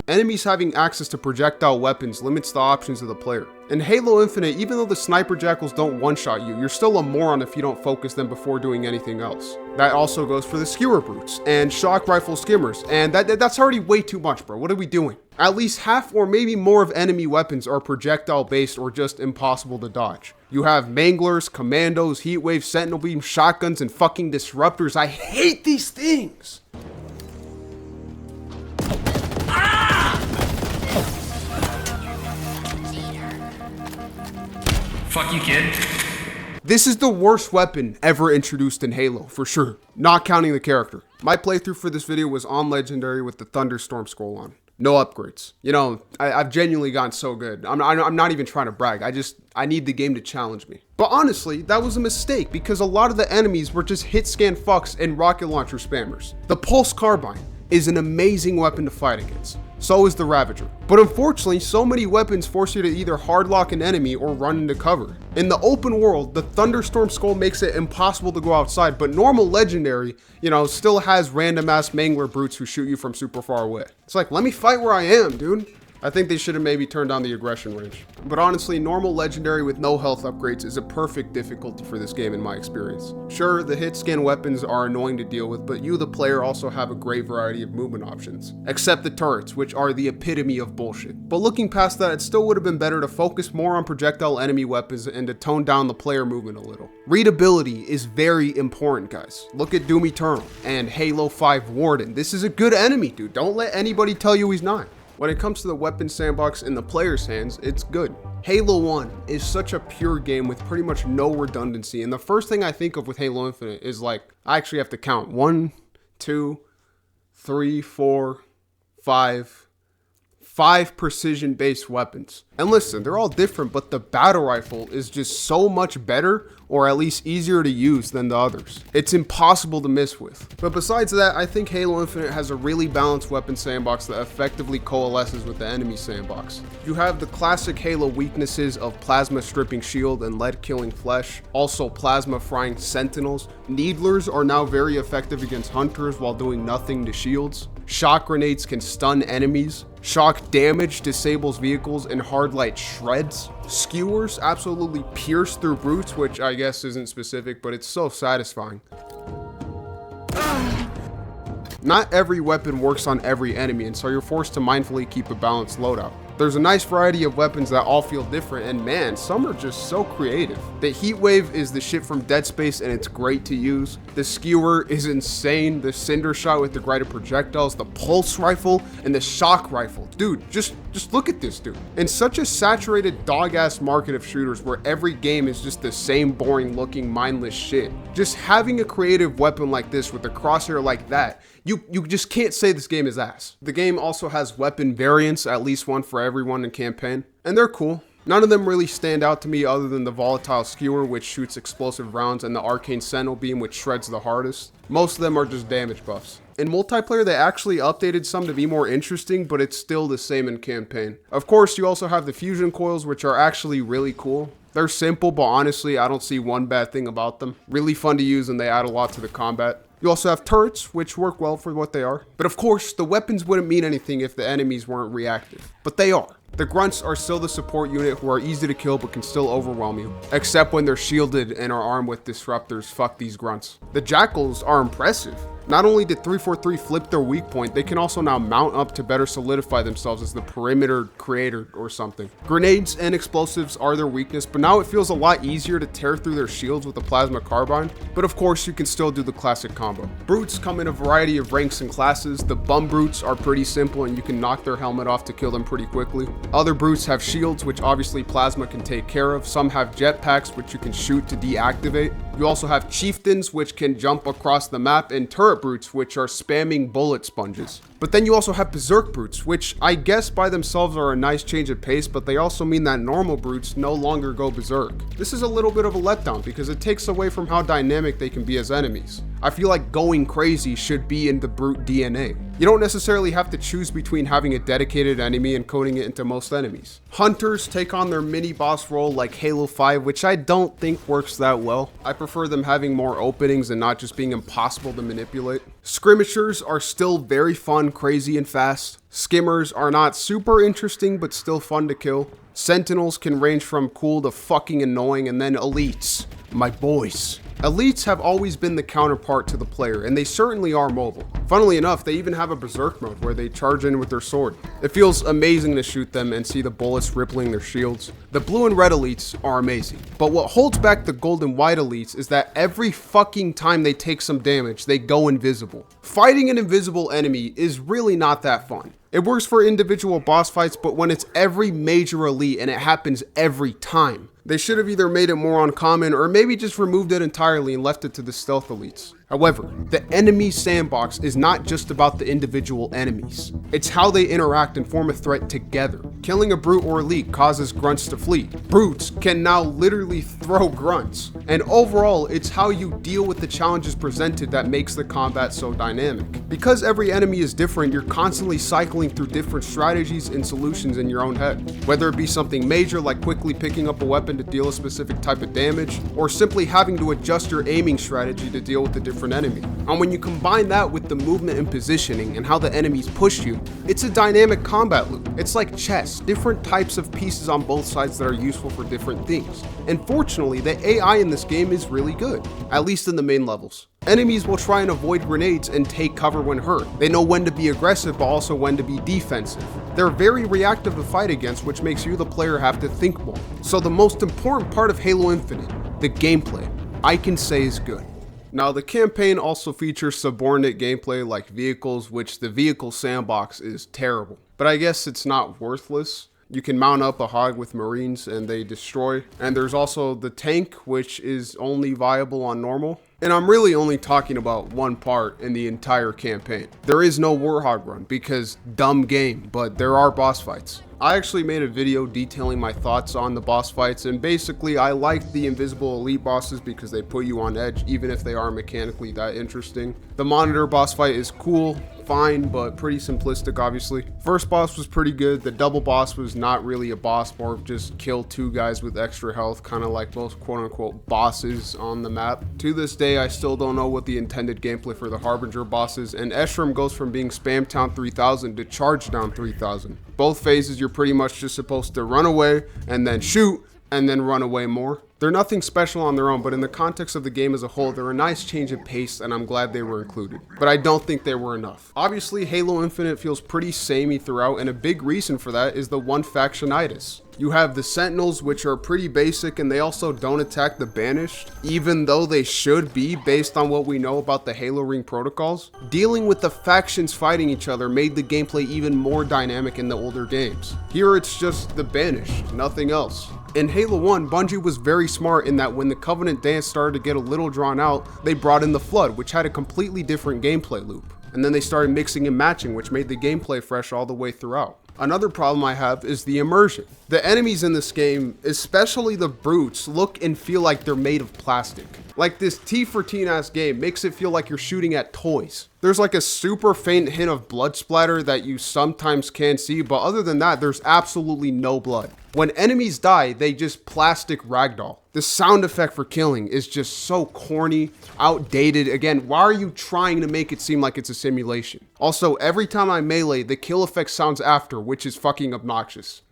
Enemies having access to projectile weapons limits the options of the player. In Halo Infinite, even though the sniper jackals don't one-shot you, you're still a moron if you don't focus them before doing anything else. That also goes for the skewer brutes and shock rifle skimmers, and that's already way too much, bro. What are we doing? At least half or maybe more of enemy weapons are projectile based or just impossible to dodge. You have manglers, commandos, heatwave, sentinel beam, shotguns, and fucking disruptors. I hate these things! Fuck you, kid. This is the worst weapon ever introduced in Halo, for sure. Not counting the character. My playthrough for this video was on Legendary with the Thunderstorm scroll on. No upgrades. You know, I've genuinely gotten so good. I'm not even trying to brag. I need the game to challenge me. But honestly, that was a mistake because a lot of the enemies were just hit scan fucks and rocket launcher spammers. The Pulse Carbine is an amazing weapon to fight against. So is the Ravager. But unfortunately, so many weapons force you to either hardlock an enemy or run into cover. In the open world, the Thunderstorm Skull makes it impossible to go outside, but normal Legendary, you know, still has random ass Mangler brutes who shoot you from super far away. It's like, let me fight where I am, dude. I think they should have maybe turned down the aggression range. But honestly, normal Legendary with no health upgrades is a perfect difficulty for this game in my experience. Sure, the hit scan weapons are annoying to deal with, but you, the player, also have a great variety of movement options. Except the turrets, which are the epitome of bullshit. But looking past that, it still would have been better to focus more on projectile enemy weapons and to tone down the player movement a little. Readability is very important, guys. Look at Doom Eternal and Halo 5 Warden. This is a good enemy, dude. Don't let anybody tell you he's not. When it comes to the weapon sandbox in the player's hands, it's good. Halo 1 is such a pure game with pretty much no redundancy, and the first thing I think of with Halo Infinite is like, I actually have to count 1, 2, 3, 4, 5 precision-based weapons. And listen, they're all different, but the battle rifle is just so much better, or at least easier to use than the others. It's impossible to miss with. But besides that, I think Halo Infinite has a really balanced weapon sandbox that effectively coalesces with the enemy sandbox. You have the classic Halo weaknesses of plasma stripping shield and lead killing flesh, also plasma frying sentinels. Needlers are now very effective against hunters while doing nothing to shields. Shock grenades can stun enemies. Shock damage disables vehicles and hard light shreds. Skewers absolutely pierce through brutes, which I guess isn't specific, but it's so satisfying. Not every weapon works on every enemy, and so you're forced to mindfully keep a balanced loadout. There's a nice variety of weapons that all feel different, and man, some are just so creative. The heat wave is the shit from Dead Space and it's great to use. The skewer is insane. The cinder shot with the guided projectiles, the pulse rifle, and the shock rifle. Dude, just look at this, dude. In such a saturated dog-ass market of shooters where every game is just the same boring looking mindless shit, just having a creative weapon like this with a crosshair like that, you just can't say this game is ass. The game also has weapon variants, at least one for everyone in campaign, and they're cool. None of them really stand out to me other than the volatile skewer, which shoots explosive rounds, and the arcane sentinel beam, which shreds the hardest. Most of them are just damage buffs. In multiplayer, they actually updated some to be more interesting, but it's still the same in campaign. Of course, you also have the fusion coils, which are actually really cool. They're simple, but honestly, I don't see one bad thing about them. Really fun to use, and they add a lot to the combat. You also have turrets, which work well for what they are. But of course, the weapons wouldn't mean anything if the enemies weren't reactive. But they are. The grunts are still the support unit who are easy to kill but can still overwhelm you. Except when they're shielded and are armed with disruptors. Fuck these grunts. The jackals are impressive. Not only did 343 flip their weak point, they can also now mount up to better solidify themselves as the perimeter creator or something. Grenades and explosives are their weakness, but now it feels a lot easier to tear through their shields with a plasma carbine. But of course, you can still do the classic combo. Brutes come in a variety of ranks and classes. The bum brutes are pretty simple and you can knock their helmet off to kill them pretty quickly. Other brutes have shields, which obviously plasma can take care of. Some have jetpacks, which you can shoot to deactivate. You also have chieftains, which can jump across the map, and turret brutes, which are spamming bullet sponges. But then you also have berserk brutes, which I guess by themselves are a nice change of pace, but they also mean that normal brutes no longer go berserk. This is a little bit of a letdown because it takes away from how dynamic they can be as enemies. I feel like going crazy should be in the brute DNA. You don't necessarily have to choose between having a dedicated enemy and coding it into most enemies. Hunters take on their mini boss role like Halo 5, which I don't think works that well. I prefer them having more openings and not just being impossible to manipulate. Skirmishers are still very fun, crazy, and fast. Skimmers are not super interesting, but still fun to kill. Sentinels can range from cool to fucking annoying, and then elites, my boys. Elites have always been the counterpart to the player, and they certainly are mobile. Funnily enough, they even have a berserk mode where they charge in with their sword. It feels amazing to shoot them and see the bullets rippling their shields. The blue and red elites are amazing, but what holds back the gold and white elites is that every fucking time they take some damage, they go invisible. Fighting an invisible enemy is really not that fun. It works for individual boss fights, but when it's every major elite and it happens every time, they should have either made it more uncommon or maybe just removed it entirely and left it to the stealth elites. However, the enemy sandbox is not just about the individual enemies. It's how they interact and form a threat together. Killing a brute or elite causes grunts to flee. Brutes can now literally throw grunts. And overall, it's how you deal with the challenges presented that makes the combat so dynamic. Because every enemy is different, you're constantly cycling through different strategies and solutions in your own head. Whether it be something major like quickly picking up a weapon to deal a specific type of damage, or simply having to adjust your aiming strategy to deal with a different enemy. And when you combine that with the movement and positioning and how the enemies push you, it's a dynamic combat loop. It's like chess, different types of pieces on both sides that are useful for different things. And fortunately, the AI in this game is really good, at least in the main levels. Enemies will try and avoid grenades and take cover when hurt. They know when to be aggressive, but also when to be defensive. They're very reactive to fight against, which makes you, the player, have to think more. So the most important part of Halo Infinite, the gameplay, I can say is good. Now, the campaign also features subordinate gameplay like vehicles, which the vehicle sandbox is terrible. But I guess it's not worthless. You can mount up a hog with marines and they destroy. And there's also the tank, which is only viable on normal. And I'm really only talking about one part in the entire campaign. There is no Warhog run because dumb game, but there are boss fights. I actually made a video detailing my thoughts on the boss fights, and basically I like the invisible elite bosses because they put you on edge even if they aren't mechanically that interesting. The monitor boss fight is cool, fine, but pretty simplistic obviously. First boss was pretty good. The double boss was not really a boss, more of just kill two guys with extra health, kind of like most quote-unquote bosses on the map. To this day, I still don't know what the intended gameplay for the Harbinger bosses, and Eshram goes from being Spam Town 3000 to Charge Down 3000. Both phases you're pretty much just supposed to run away and then shoot and then run away more. They're nothing special on their own, but in the context of the game as a whole, they're a nice change of pace, and I'm glad they were included. But I don't think they were enough. Obviously, Halo Infinite feels pretty samey throughout, and a big reason for that is the one factionitis. You have the Sentinels, which are pretty basic, and they also don't attack the Banished, even though they should be based on what we know about the Halo Ring protocols. Dealing with the factions fighting each other made the gameplay even more dynamic in the older games. Here it's just the Banished, nothing else. In Halo 1, Bungie was very smart in that when the Covenant dance started to get a little drawn out, they brought in the Flood, which had a completely different gameplay loop. And then they started mixing and matching, which made the gameplay fresh all the way throughout. Another problem I have is the immersion. The enemies in this game, especially the brutes, look and feel like they're made of plastic. Like this T14 ass game makes it feel like you're shooting at toys. There's like a super faint hint of blood splatter that you sometimes can see, but other than that, there's absolutely no blood. When enemies die, they just plastic ragdoll. The sound effect for killing is just so corny, outdated. Again, why are you trying to make it seem like it's a simulation? Also, every time I melee, the kill effect sounds after, which is fucking obnoxious.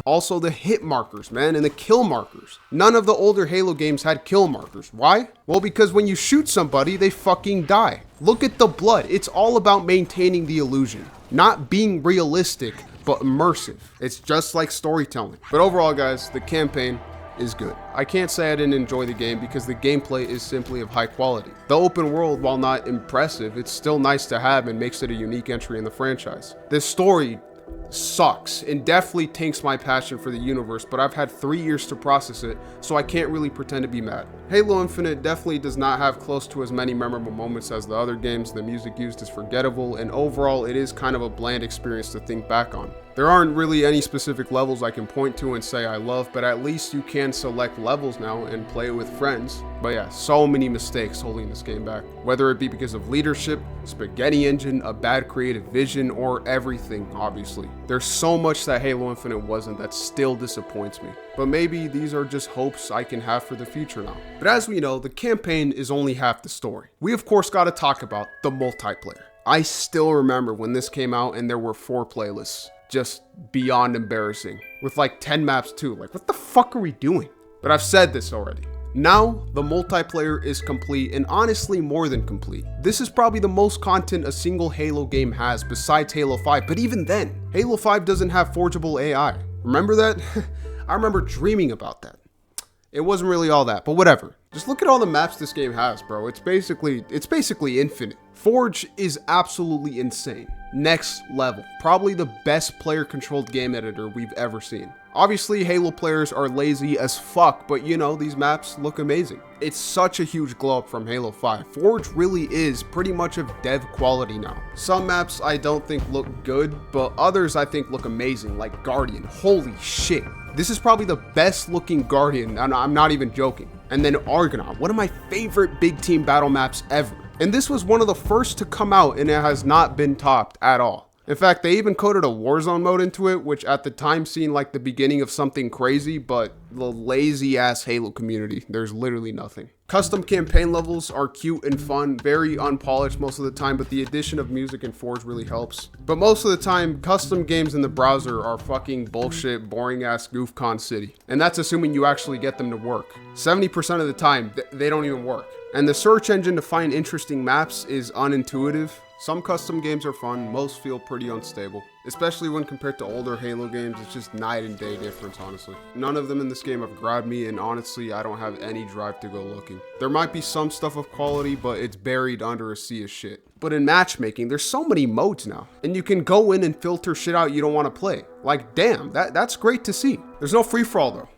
Also, the hit markers, man, and the kill markers. None of the older Halo games had kill markers. Why? Well, because when you shoot somebody, they fucking die. Look at the blood. It's all about maintaining the illusion, not being realistic, but immersive. It's just like storytelling. But overall, guys, the campaign is good. I can't say I didn't enjoy the game because the gameplay is simply of high quality. The open world, while not impressive, it's still nice to have and makes it a unique entry in the franchise. This story sucks and definitely tanks my passion for the universe, but I've had 3 years to process it, so I can't really pretend to be mad. Halo Infinite definitely does not have close to as many memorable moments as the other games. The music used is forgettable, and overall it is kind of a bland experience to think back on. There aren't really any specific levels I can point to and say I love, but at least you can select levels now and play with friends. But yeah, so many mistakes holding this game back. Whether it be because of leadership, spaghetti engine, a bad creative vision, or everything, obviously. There's so much that Halo Infinite wasn't that still disappoints me. But maybe these are just hopes I can have for the future now. But as we know, the campaign is only half the story. We of course gotta talk about the multiplayer. I still remember when this came out and there were 4 playlists. Just beyond embarrassing. With like 10 maps too. Like, what the fuck are we doing? But I've said this already. Now, the multiplayer is complete, and honestly more than complete. This is probably the most content a single Halo game has besides Halo 5, but even then, Halo 5 doesn't have forgeable AI. Remember that? I remember dreaming about that. It wasn't really all that, but whatever. Just look at all the maps this game has, bro. It's basically infinite. Forge is absolutely insane. Next level. Probably the best player-controlled game editor we've ever seen. Obviously, Halo players are lazy as fuck, but you know, these maps look amazing. It's such a huge glow up from Halo 5. Forge really is pretty much of dev quality now. Some maps I don't think look good, but others I think look amazing, like Guardian. Holy shit. This is probably the best looking Guardian, and I'm not even joking. And then Argonaut, one of my favorite big team battle maps ever. And this was one of the first to come out, and it has not been topped at all. In fact, they even coded a Warzone mode into it, which at the time seemed like the beginning of something crazy, but the lazy ass Halo community, there's literally nothing. Custom campaign levels are cute and fun, very unpolished most of the time, but the addition of music in Forge really helps. But most of the time, custom games in the browser are fucking bullshit, boring ass GoofCon City. And that's assuming you actually get them to work. 70% of the time, they don't even work. And the search engine to find interesting maps is unintuitive. Some custom games are fun, most feel pretty unstable. Especially when compared to older Halo games, it's just night and day difference, honestly. None of them in this game have grabbed me, and honestly, I don't have any drive to go looking. There might be some stuff of quality, but it's buried under a sea of shit. But in matchmaking, there's so many modes now, and you can go in and filter shit out you don't want to play. Like, damn, that's great to see. There's no free-for-all though.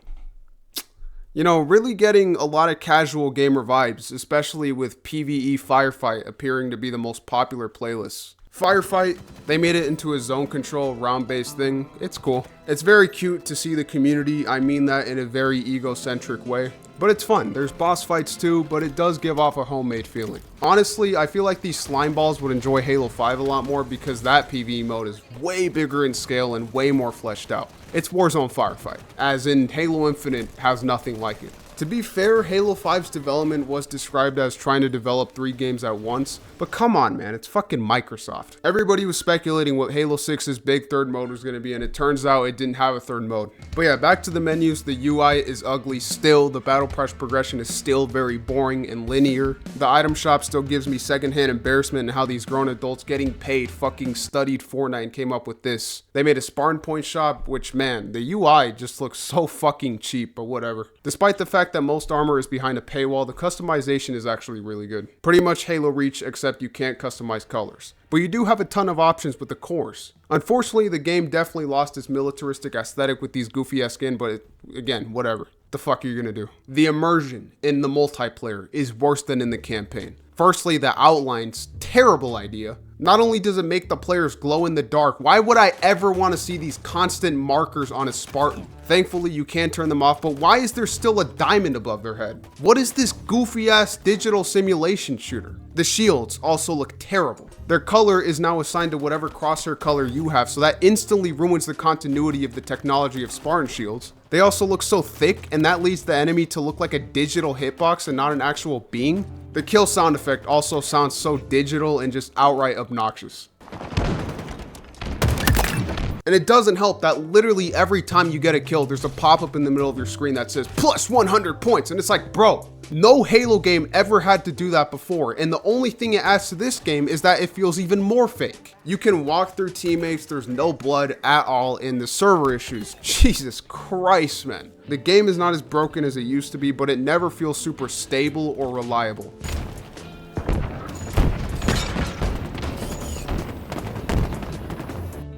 You know, really getting a lot of casual gamer vibes, especially with PvE Firefight appearing to be the most popular playlists. Firefight, they made it into a zone control round-based thing. It's cool. It's very cute to see the community. I mean that in a very egocentric way. But it's fun. There's boss fights too, but it does give off a homemade feeling. Honestly, I feel like these slime balls would enjoy Halo 5 a lot more because that PvE mode is way bigger in scale and way more fleshed out. It's Warzone Firefight, as in Halo Infinite has nothing like it. To be fair, Halo 5's development was described as trying to develop 3 games at once, but come on man, it's fucking Microsoft. Everybody was speculating what Halo 6's big third mode was going to be, and it turns out it didn't have a third mode. But yeah, back to the menus, the UI is ugly still, the battle pass progression is still very boring and linear. The item shop still gives me secondhand embarrassment in how these grown adults getting paid fucking studied Fortnite and came up with this. They made a Spartan Point shop, which man, the UI just looks so fucking cheap, but whatever. Despite the fact that most armor is behind a paywall, the customization is actually really good. Pretty much Halo Reach, except you can't customize colors. But you do have a ton of options with the cores. Unfortunately, the game definitely lost its militaristic aesthetic with these goofy ass skin, but again, whatever. The fuck are you gonna do? The immersion in the multiplayer is worse than in the campaign. Firstly, the outline's terrible idea. Not only does it make the players glow in the dark, why would I ever want to see these constant markers on a Spartan? Thankfully, you can turn them off, but why is there still a diamond above their head? What is this goofy ass digital simulation shooter? The shields also look terrible. Their color is now assigned to whatever crosshair color you have, so that instantly ruins the continuity of the technology of Spartan shields. They also look so thick, and that leads the enemy to look like a digital hitbox and not an actual being. The kill sound effect also sounds so digital and just outright obnoxious. And it doesn't help that literally every time you get a kill, there's a pop-up in the middle of your screen that says plus 100 points. And it's like, bro, no Halo game ever had to do that before. And the only thing it adds to this game is that it feels even more fake. You can walk through teammates, there's no blood at all in the server issues. Jesus Christ, man. The game is not as broken as it used to be, but it never feels super stable or reliable.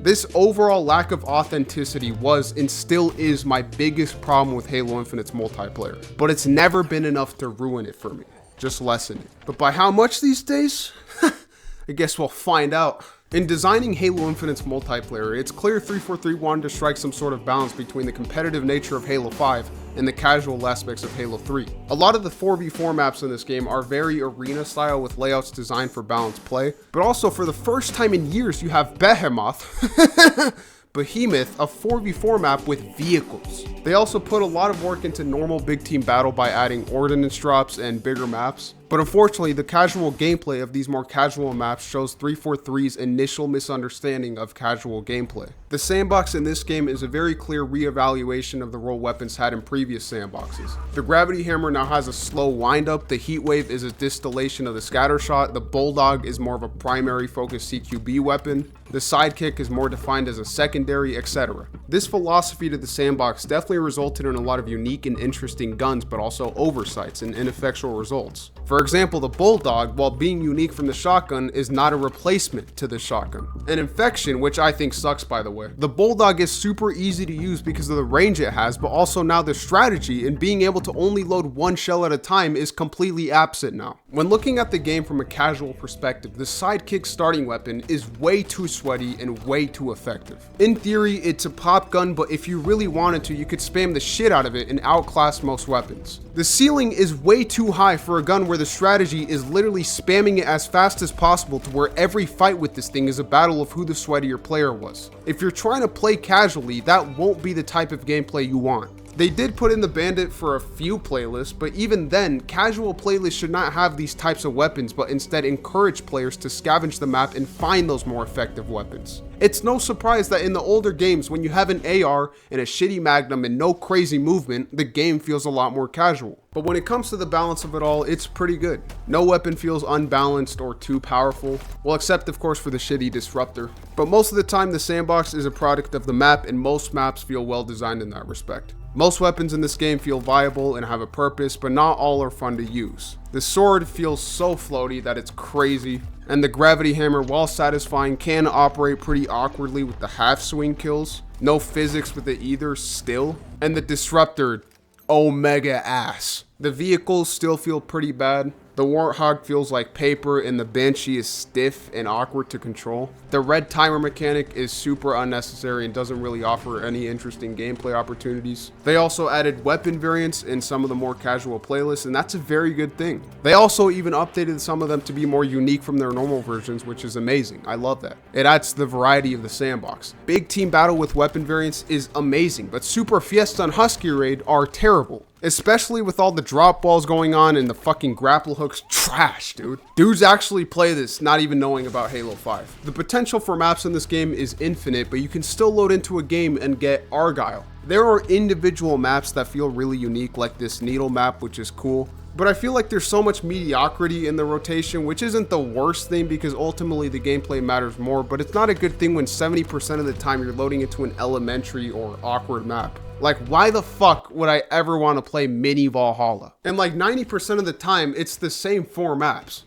This overall lack of authenticity was and still is my biggest problem with Halo Infinite's multiplayer, but it's never been enough to ruin it for me, just lessen it. But by how much these days? I guess we'll find out. In designing Halo Infinite's multiplayer, it's clear 343 wanted to strike some sort of balance between the competitive nature of Halo 5 and the casual aspects of Halo 3. A lot of the 4v4 maps in this game are very arena style with layouts designed for balanced play, but also for the first time in years you have Behemoth, a 4v4 map with vehicles. They also put a lot of work into normal big team battle by adding ordnance drops and bigger maps. But unfortunately, the casual gameplay of these more casual maps shows 343's initial misunderstanding of casual gameplay. The sandbox in this game is a very clear re-evaluation of the role weapons had in previous sandboxes. The gravity hammer now has a slow wind-up, the heat wave is a distillation of the scatter shot, the bulldog is more of a primary focus CQB weapon, the sidekick is more defined as a secondary, etc. This philosophy to the sandbox definitely resulted in a lot of unique and interesting guns, but also oversights and ineffectual results. For example, the bulldog, while being unique from the shotgun, is not a replacement to the shotgun. An infection, which I think sucks by the way. The bulldog is super easy to use because of the range it has, but also now the strategy in being able to only load one shell at a time is completely absent now. When looking at the game from a casual perspective, the sidekick starting weapon is way too sweaty and way too effective. In theory, it's a pop gun, but if you really wanted to, you could spam the shit out of it and outclass most weapons. The ceiling is way too high for a gun where the strategy is literally spamming it as fast as possible to where every fight with this thing is a battle of who the sweatier player was. If you're trying to play casually, that won't be the type of gameplay you want. They did put in the bandit for a few playlists, but even then, casual playlists should not have these types of weapons, but instead encourage players to scavenge the map and find those more effective weapons. It's no surprise that in the older games, when you have an AR and a shitty magnum and no crazy movement, the game feels a lot more casual. But when it comes to the balance of it all, it's pretty good. No weapon feels unbalanced or too powerful, well except of course for the shitty disruptor. But most of the time the sandbox is a product of the map, and most maps feel well designed in that respect. Most weapons in this game feel viable and have a purpose, but not all are fun to use. The sword feels so floaty that it's crazy, and the gravity hammer, while satisfying, can operate pretty awkwardly with the half swing kills. No physics with it either still. And the disruptor, omega ass. The vehicles still feel pretty bad. The Warthog feels like paper, and the Banshee is stiff and awkward to control. The red timer mechanic is super unnecessary and doesn't really offer any interesting gameplay opportunities. They also added weapon variants in some of the more casual playlists, and that's a very good thing. They also even updated some of them to be more unique from their normal versions, which is amazing. I love that. It adds to the variety of the sandbox. Big team battle with weapon variants is amazing, but Super Fiesta and Husky Raid are terrible. Especially with all the drop balls going on and the fucking grapple hooks. Trash, dude. Dudes actually play this not even knowing about Halo 5. The potential for maps in this game is infinite, but you can still load into a game and get Argyle. There are individual maps that feel really unique, like this needle map, which is cool. But I feel like there's so much mediocrity in the rotation, which isn't the worst thing because ultimately the gameplay matters more, but it's not a good thing when 70% of the time you're loading into an elementary or awkward map. Like, why the fuck would I ever want to play Mini Valhalla? And like 90% of the time, it's the same 4 maps.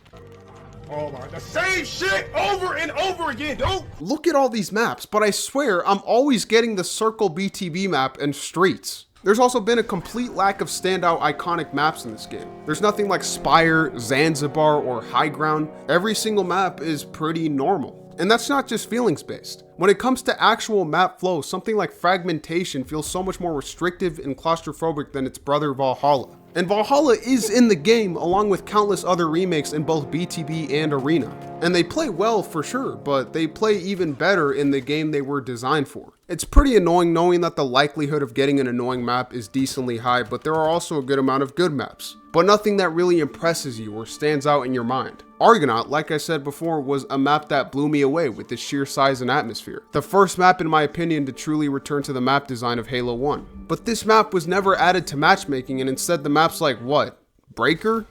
Oh my, the same shit over and over again, dude. Look at all these maps, but I swear I'm always getting the Circle BTB map and Streets. There's also been a complete lack of standout iconic maps in this game. There's nothing like Spire, Zanzibar, or High Ground. Every single map is pretty normal. And that's not just feelings based. When it comes to actual map flow, something like Fragmentation feels so much more restrictive and claustrophobic than its brother Valhalla. And Valhalla is in the game along with countless other remakes in both BTB and Arena. And they play well for sure, but they play even better in the game they were designed for. It's pretty annoying knowing that the likelihood of getting an annoying map is decently high, but there are also a good amount of good maps, but nothing that really impresses you or stands out in your mind. Argonaut, like I said before, was a map that blew me away with its sheer size and atmosphere. The first map in my opinion to truly return to the map design of Halo 1. But this map was never added to matchmaking, and instead the map's like, what? Breaker?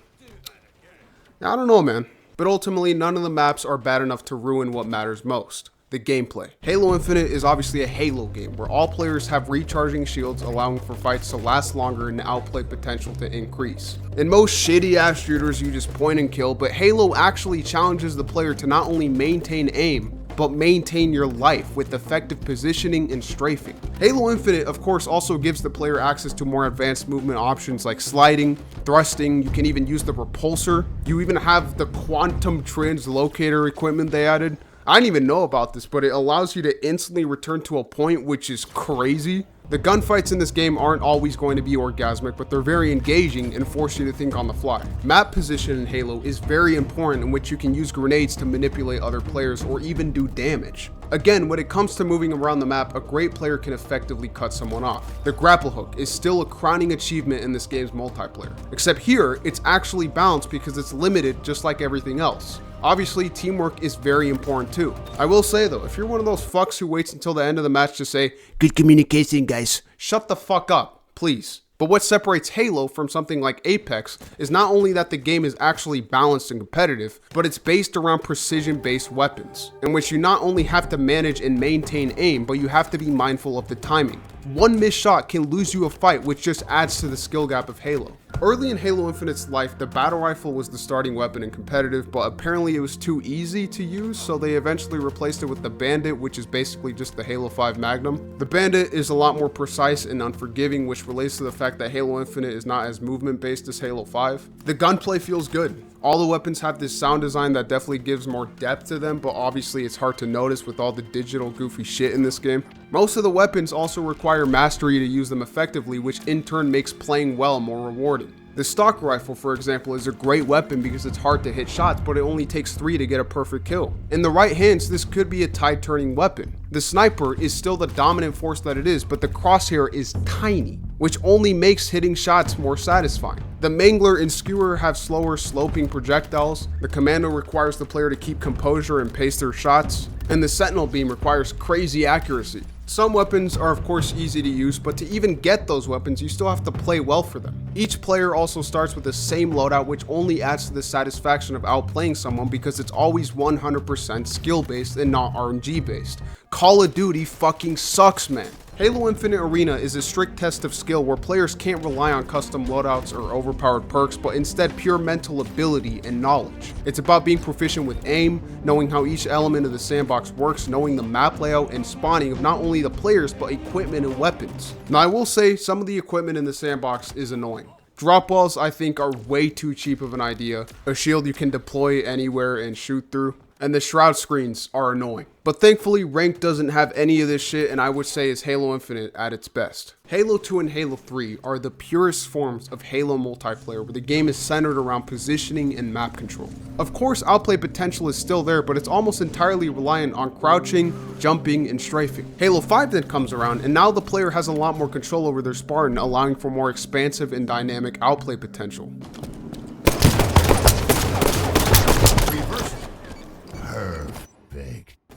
I don't know, man. But ultimately, none of the maps are bad enough to ruin what matters most. The gameplay. Halo Infinite is obviously a Halo game where all players have recharging shields, allowing for fights to last longer and outplay potential to increase. In most shitty ass shooters you just point and kill, but Halo actually challenges the player to not only maintain aim, but maintain your life with effective positioning and strafing. Halo Infinite of course also gives the player access to more advanced movement options like sliding, thrusting, you can even use the repulsor, you even have the quantum translocator equipment they added. I didn't even know about this, but it allows you to instantly return to a point, which is crazy. The gunfights in this game aren't always going to be orgasmic, but they're very engaging and force you to think on the fly. Map position in Halo is very important, in which you can use grenades to manipulate other players or even do damage. Again, when it comes to moving around the map, a great player can effectively cut someone off. The grapple hook is still a crowning achievement in this game's multiplayer, except here it's actually balanced because it's limited just like everything else. Obviously, teamwork is very important too. I will say though, if you're one of those fucks who waits until the end of the match to say, Good communication, guys. shut the fuck up, please. But what separates Halo from something like Apex is not only that the game is actually balanced and competitive, but it's based around precision-based weapons, in which you not only have to manage and maintain aim, but you have to be mindful of the timing. One missed shot can lose you a fight, which just adds to the skill gap of Halo. Early in Halo Infinite's life, the battle rifle was the starting weapon in competitive, but apparently it was too easy to use, so they eventually replaced it with the Bandit, which is basically just the Halo 5 Magnum. The Bandit is a lot more precise and unforgiving, which relates to the fact that Halo Infinite is not as movement based as Halo 5. The gunplay feels good. All the weapons have this sound design that definitely gives more depth to them, but obviously it's hard to notice with all the digital goofy shit in this game. Most of the weapons also require mastery to use them effectively, which in turn makes playing well more rewarding. The stock rifle, for example, is a great weapon because it's hard to hit shots, but it only takes 3 to get a perfect kill. In the right hands, this could be a tide-turning weapon. The sniper is still the dominant force that it is, but the crosshair is tiny, which only makes hitting shots more satisfying. The Mangler and Skewer have slower sloping projectiles, the Commando requires the player to keep composure and pace their shots, and the Sentinel Beam requires crazy accuracy. Some weapons are of course easy to use, but to even get those weapons, you still have to play well for them. Each player also starts with the same loadout, which only adds to the satisfaction of outplaying someone because it's always 100% skill based and not RNG based. Call of Duty fucking sucks, man. Halo Infinite Arena is a strict test of skill where players can't rely on custom loadouts or overpowered perks, but instead pure mental ability and knowledge. It's about being proficient with aim, knowing how each element of the sandbox works, knowing the map layout and spawning of not only the players, but equipment and weapons. Now I will say some of the equipment in the sandbox is annoying. Drop balls I think are way too cheap of an idea. A shield you can deploy anywhere and shoot through. and the shroud screens are annoying. But thankfully, Ranked doesn't have any of this shit, and I would say is Halo Infinite at its best. Halo 2 and Halo 3 are the purest forms of Halo multiplayer, where the game is centered around positioning and map control. Of course, outplay potential is still there, but it's almost entirely reliant on crouching, jumping, and strafing. Halo 5 then comes around, and now the player has a lot more control over their Spartan, allowing for more expansive and dynamic outplay potential.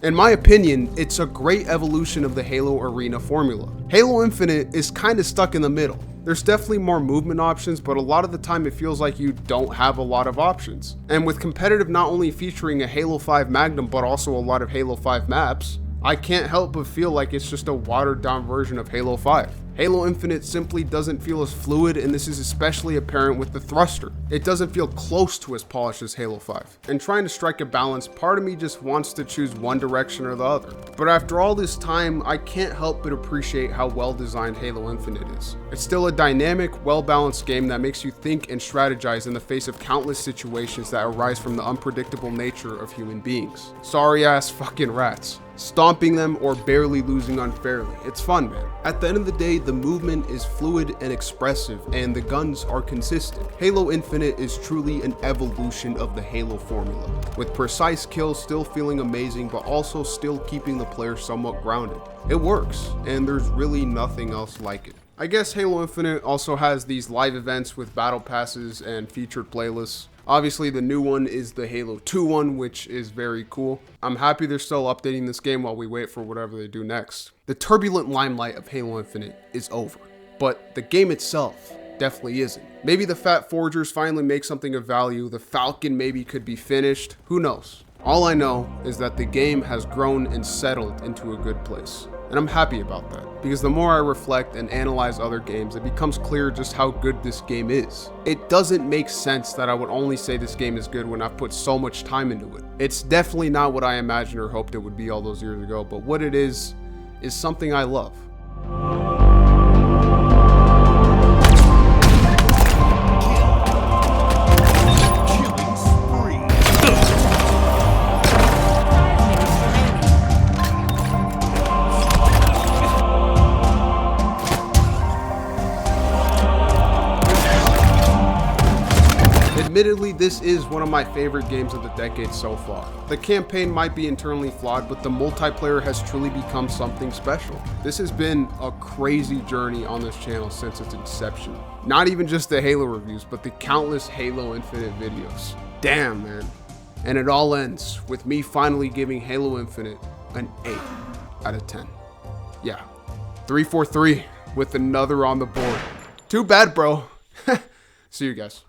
In my opinion, it's a great evolution of the Halo Arena formula. Halo Infinite is kind of stuck in the middle. There's definitely more movement options, but a lot of the time it feels like you don't have a lot of options. And with competitive not only featuring a Halo 5 Magnum, but also a lot of Halo 5 maps, I can't help but feel like it's just a watered down version of Halo 5. Halo Infinite simply doesn't feel as fluid, and this is especially apparent with the thruster. It doesn't feel close to as polished as Halo 5. And trying to strike a balance, part of me just wants to choose one direction or the other. But after all this time, I can't help but appreciate how well designed Halo Infinite is. It's still a dynamic, well-balanced game that makes you think and strategize in the face of countless situations that arise from the unpredictable nature of human beings. Sorry ass fucking rats. Stomping them or barely losing unfairly. It's fun, man. At the end of the day, the movement is fluid and expressive, and the guns are consistent. Halo Infinite is truly an evolution of the Halo formula, with precise kills still feeling amazing, but also still keeping the player somewhat grounded. It works, and there's really nothing else like it. I guess Halo Infinite also has these live events with battle passes and featured playlists. Obviously, the new one is the Halo 2 one, which is very cool. I'm happy they're still updating this game while we wait for whatever they do next. The turbulent limelight of Halo Infinite is over, but the game itself definitely isn't. Maybe the Fat Forgers finally make something of value, the Falcon maybe could be finished, who knows? All I know is that the game has grown and settled into a good place. And I'm happy about that, because the more I reflect and analyze other games, it becomes clear just how good this game is. It doesn't make sense that I would only say this game is good when I've put so much time into it. It's definitely not what I imagined or hoped it would be all those years ago, but what it is something I love. Admittedly, this is one of my favorite games of the decade so far. The campaign might be internally flawed, but the multiplayer has truly become something special. This has been a crazy journey on this channel since its inception. Not even just the Halo reviews, but the countless Halo Infinite videos. Damn, man. And it all ends with me finally giving Halo Infinite an 8 out of 10. Yeah, 343 with another on the board. Too bad, bro. See you guys.